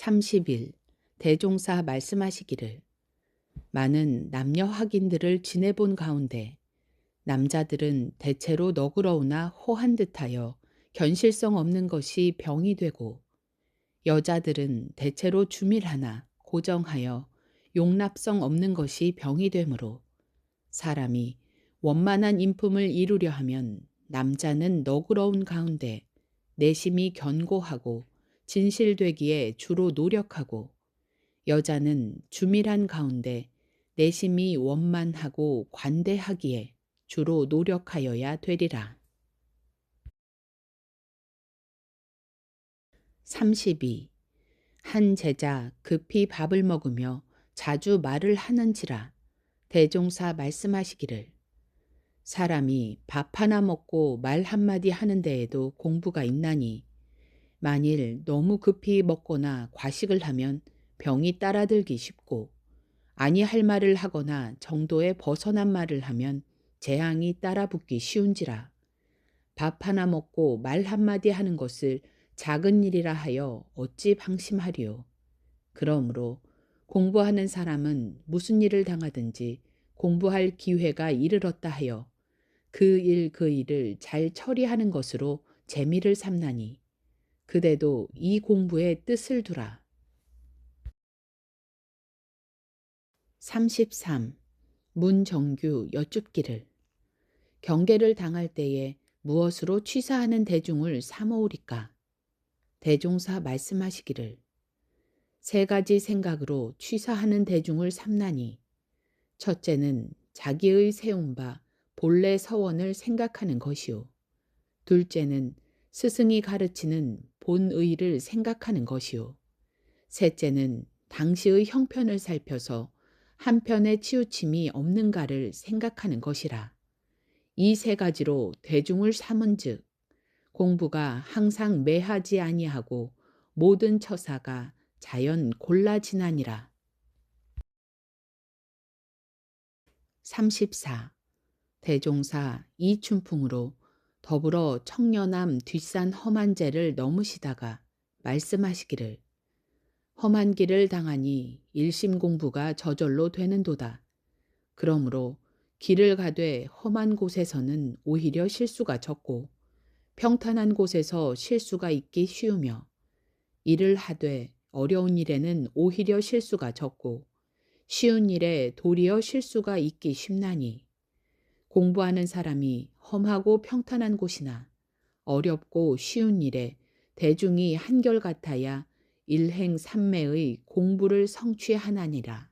30일 대종사 말씀하시기를 많은 남녀 학인들을 지내본 가운데 남자들은 대체로 너그러우나 호한 듯하여 견실성 없는 것이 병이 되고 여자들은 대체로 주밀하나 고정하여 용납성 없는 것이 병이 되므로 사람이 원만한 인품을 이루려 하면 남자는 너그러운 가운데 내심이 견고하고 진실되기에 주로 노력하고 여자는 주밀한 가운데 내심이 원만하고 관대하기에 주로 노력하여야 되리라. 32. 한 제자 급히 밥을 먹으며 자주 말을 하는지라 대종사 말씀하시기를 사람이 밥 하나 먹고 말 한마디 하는 데에도 공부가 있나니 만일 너무 급히 먹거나 과식을 하면 병이 따라들기 쉽고 아니할 말을 하거나 정도에 벗어난 말을 하면 재앙이 따라붙기 쉬운지라. 밥 하나 먹고 말 한마디 하는 것을 작은 일이라 하여 어찌 방심하리요. 그러므로 공부하는 사람은 무슨 일을 당하든지 공부할 기회가 이르렀다 하여 그 일을 잘 처리하는 것으로 재미를 삼나니 그대도 이 공부에 뜻을 두라. 33. 문정규 여쭙기를 경계를 당할 때에 무엇으로 취사하는 대중을 사모으리까? 대종사 말씀하시기를 세 가지 생각으로 취사하는 대중을 삼나니 첫째는 자기의 세운 바 본래 서원을 생각하는 것이요. 둘째는 스승이 가르치는 본의를 생각하는 것이요. 셋째는 당시의 형편을 살펴서 한편의 치우침이 없는가를 생각하는 것이라. 이 세 가지로 대중을 삼은즉 공부가 항상 매하지 아니하고 모든 처사가 자연 골라지나니라. 34. 대종사 이춘풍으로 더불어 청려남 뒷산 험한 죄를 넘으시다가 말씀하시기를 험한 길을 당하니 일심 공부가 저절로 되는도다. 그러므로 길을 가되 험한 곳에서는 오히려 실수가 적고 평탄한 곳에서 실수가 있기 쉬우며 일을 하되 어려운 일에는 오히려 실수가 적고 쉬운 일에 도리어 실수가 있기 쉽나니 공부하는 사람이 험하고 평탄한 곳이나 어렵고 쉬운 일에 대중이 한결같아야 일행삼매의 공부를 성취하나니라.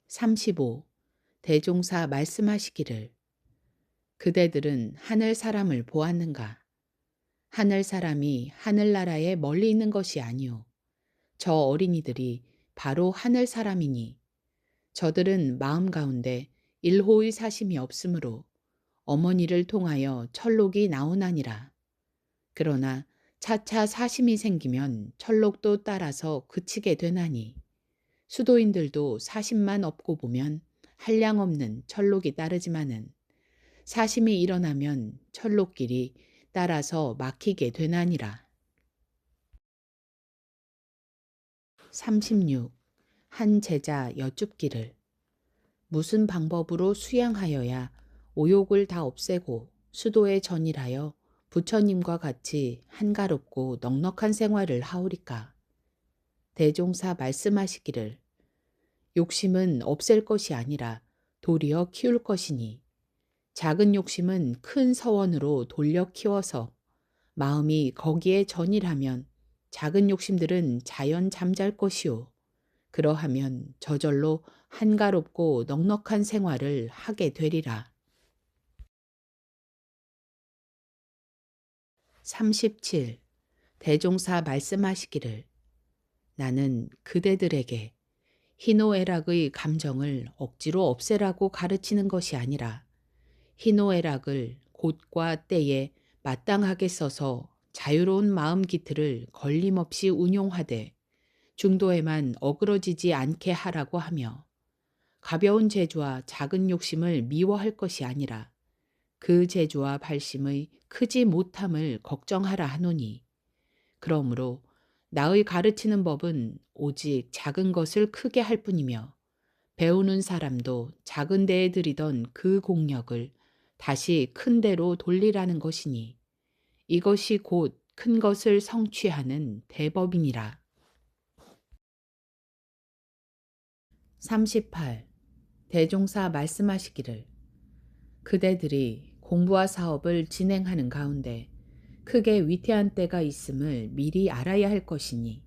35. 대종사 말씀하시기를 그대들은 하늘 사람을 보았는가? 하늘 사람이 하늘나라에 멀리 있는 것이 아니오. 저 어린이들이 바로 하늘 사람이니 저들은 마음 가운데 일호의 사심이 없으므로 어머니를 통하여 철록이 나오나니라. 그러나 차차 사심이 생기면 철록도 따라서 그치게 되나니 수도인들도 사심만 없고 보면 한량없는 철록이 따르지만은 사심이 일어나면 철록길이 따라서 막히게 되나니라. 36. 한 제자 여쭙기를 무슨 방법으로 수양하여야 오욕을 다 없애고 수도에 전일하여 부처님과 같이 한가롭고 넉넉한 생활을 하오리까? 대종사 말씀하시기를 욕심은 없앨 것이 아니라 도리어 키울 것이니 작은 욕심은 큰 서원으로 돌려 키워서 마음이 거기에 전일하면 작은 욕심들은 자연 잠잘 것이요. 그러하면 저절로 한가롭고 넉넉한 생활을 하게 되리라. 37. 대종사 말씀하시기를 나는 그대들에게 희노애락의 감정을 억지로 없애라고 가르치는 것이 아니라 희노애락을 곳과 때에 마땅하게 써서 자유로운 마음 기틀을 걸림없이 운용하되 중도에만 어그러지지 않게 하라고 하며 가벼운 재주와 작은 욕심을 미워할 것이 아니라 그 재주와 발심의 크지 못함을 걱정하라 하노니 그러므로 나의 가르치는 법은 오직 작은 것을 크게 할 뿐이며 배우는 사람도 작은 데에 들이던 그 공력을 다시 큰 데로 돌리라는 것이니 이것이 곧 큰 것을 성취하는 대법이니라. 38. 대종사 말씀하시기를 그대들이 공부와 사업을 진행하는 가운데 크게 위태한 때가 있음을 미리 알아야 할 것이니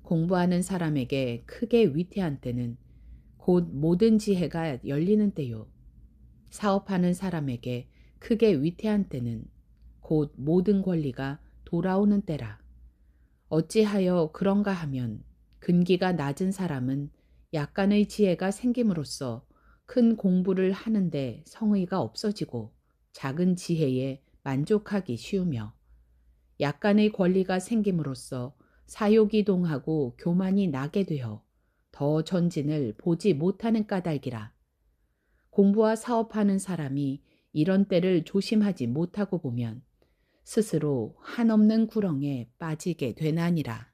공부하는 사람에게 크게 위태한 때는 곧 모든 지혜가 열리는 때요. 사업하는 사람에게 크게 위태한 때는 곧 모든 권리가 돌아오는 때라. 어찌하여 그런가 하면 근기가 낮은 사람은 약간의 지혜가 생김으로써 큰 공부를 하는데 성의가 없어지고 작은 지혜에 만족하기 쉬우며 약간의 권리가 생김으로써 사욕이 동하고 교만이 나게 되어 더 전진을 보지 못하는 까닭이라. 공부와 사업하는 사람이 이런 때를 조심하지 못하고 보면 스스로 한없는 구렁에 빠지게 되나니라.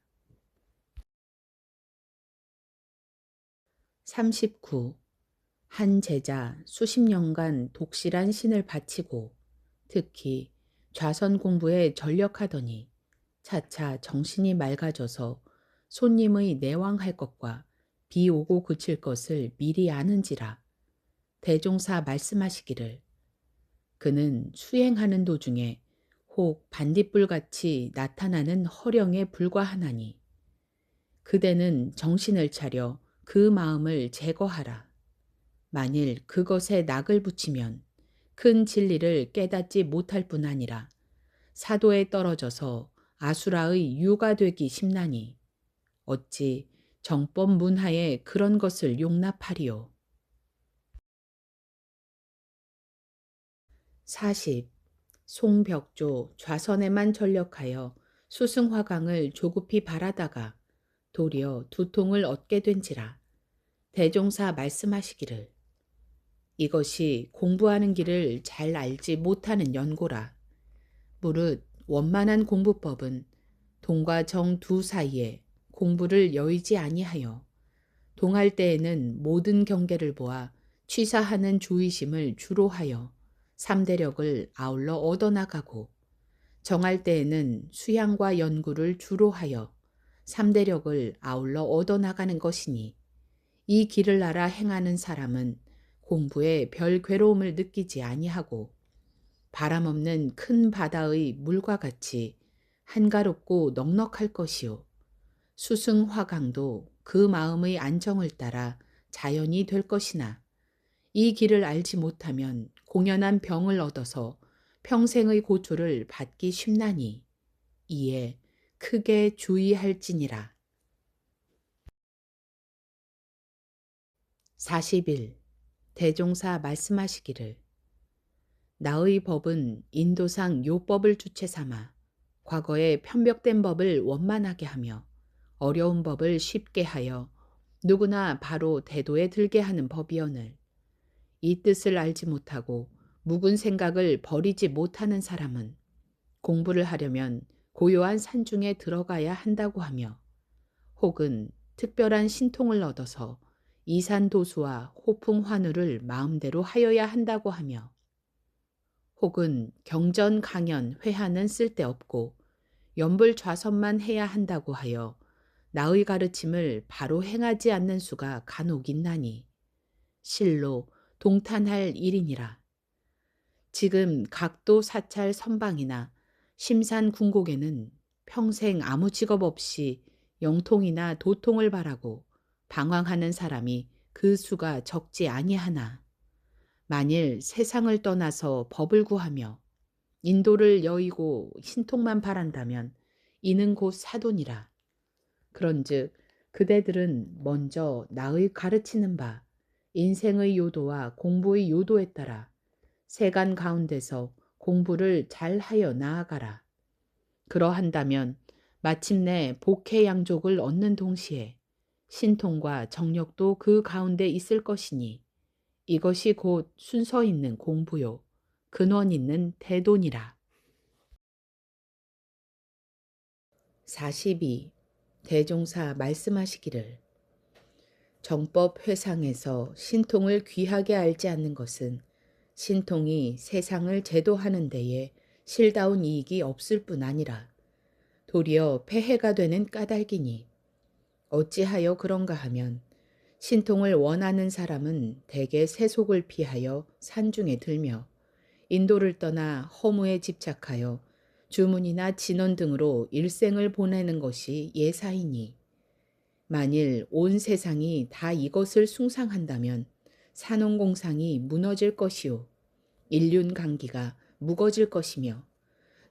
39. 한 제자 수십 년간 독실한 신을 바치고 특히 좌선 공부에 전력하더니 차차 정신이 맑아져서 손님의 내왕할 것과 비 오고 그칠 것을 미리 아는지라 대종사 말씀하시기를 그는 수행하는 도중에 혹 반딧불같이 나타나는 허령에 불과하나니 그대는 정신을 차려 그 마음을 제거하라. 만일 그것에 낙을 붙이면 큰 진리를 깨닫지 못할 뿐 아니라 사도에 떨어져서 아수라의 유가 되기 쉽나니 어찌 정법 문하에 그런 것을 용납하리요. 40. 송벽조 좌선에만 전력하여 수승화강을 조급히 바라다가 도리어 두통을 얻게 된지라 대종사 말씀하시기를 이것이 공부하는 길을 잘 알지 못하는 연고라. 무릇 원만한 공부법은 동과 정 두 사이에 공부를 여의지 아니하여 동할 때에는 모든 경계를 보아 취사하는 주의심을 주로 하여 삼대력을 아울러 얻어나가고 정할 때에는 수양과 연구를 주로 하여 삼대력을 아울러 얻어나가는 것이니 이 길을 알아 행하는 사람은 공부에 별 괴로움을 느끼지 아니하고 바람 없는 큰 바다의 물과 같이 한가롭고 넉넉할 것이요. 수승화강도 그 마음의 안정을 따라 자연이 될 것이나 이 길을 알지 못하면 공연한 병을 얻어서 평생의 고초를 받기 쉽나니 이에 크게 주의할지니라. 40일 대종사 말씀하시기를 나의 법은 인도상 요법을 주체 삼아 과거의 편벽된 법을 원만하게 하며 어려운 법을 쉽게 하여 누구나 바로 대도에 들게 하는 법이오늘 이 뜻을 알지 못하고 묵은 생각을 버리지 못하는 사람은 공부를 하려면 고요한 산중에 들어가야 한다고 하며 혹은 특별한 신통을 얻어서 이산도수와 호풍환우를 마음대로 하여야 한다고 하며 혹은 경전 강연 회하는 쓸데없고 연불좌선만 해야 한다고 하여 나의 가르침을 바로 행하지 않는 수가 간혹 있나니 실로 동탄할 일이니라. 지금 각도 사찰 선방이나 심산 궁곡에는 평생 아무 직업 없이 영통이나 도통을 바라고 방황하는 사람이 그 수가 적지 아니하나 만일 세상을 떠나서 법을 구하며 인도를 여의고 신통만 바란다면 이는 곧 사돈이라. 그런즉 그대들은 먼저 나의 가르치는 바 인생의 요도와 공부의 요도에 따라 세간 가운데서 공부를 잘하여 나아가라. 그러한다면 마침내 복해양족을 얻는 동시에 신통과 정력도 그 가운데 있을 것이니 이것이 곧 순서 있는 공부요 근원 있는 대돈이라. 42. 대종사 말씀하시기를 정법 회상에서 신통을 귀하게 알지 않는 것은 신통이 세상을 제도하는 데에 실다운 이익이 없을 뿐 아니라 도리어 폐해가 되는 까닭이니 어찌하여 그런가 하면 신통을 원하는 사람은 대개 세속을 피하여 산중에 들며 인도를 떠나 허무에 집착하여 주문이나 진언 등으로 일생을 보내는 것이 예사이니 만일 온 세상이 다 이것을 숭상한다면 산업공상이 무너질 것이요 인륜관계가 무거질 것이며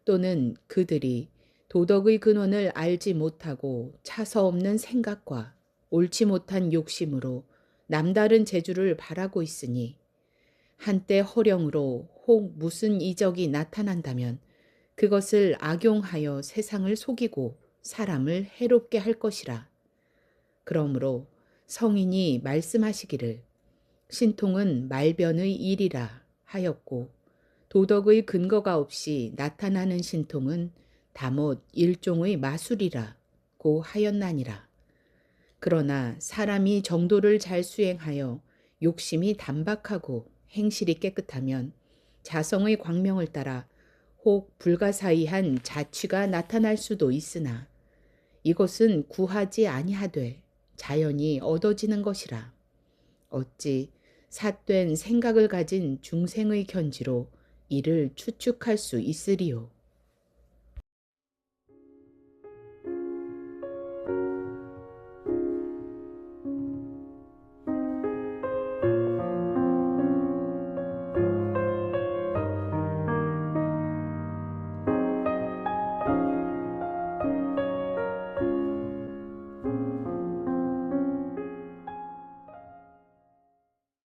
또는 그들이 도덕의 근원을 알지 못하고 차서 없는 생각과 옳지 못한 욕심으로 남다른 재주를 바라고 있으니 한때 허령으로 혹 무슨 이적이 나타난다면 그것을 악용하여 세상을 속이고 사람을 해롭게 할 것이라. 그러므로 성인이 말씀하시기를 신통은 말변의 일이라 하였고 도덕의 근거가 없이 나타나는 신통은 다못 일종의 마술이라고 하였나니라. 그러나 사람이 정도를 잘 수행하여 욕심이 단박하고 행실이 깨끗하면 자성의 광명을 따라 혹 불가사의한 자취가 나타날 수도 있으나 이것은 구하지 아니하되 자연히 얻어지는 것이라. 어찌 삿된 생각을 가진 중생의 견지로 이를 추측할 수 있으리요.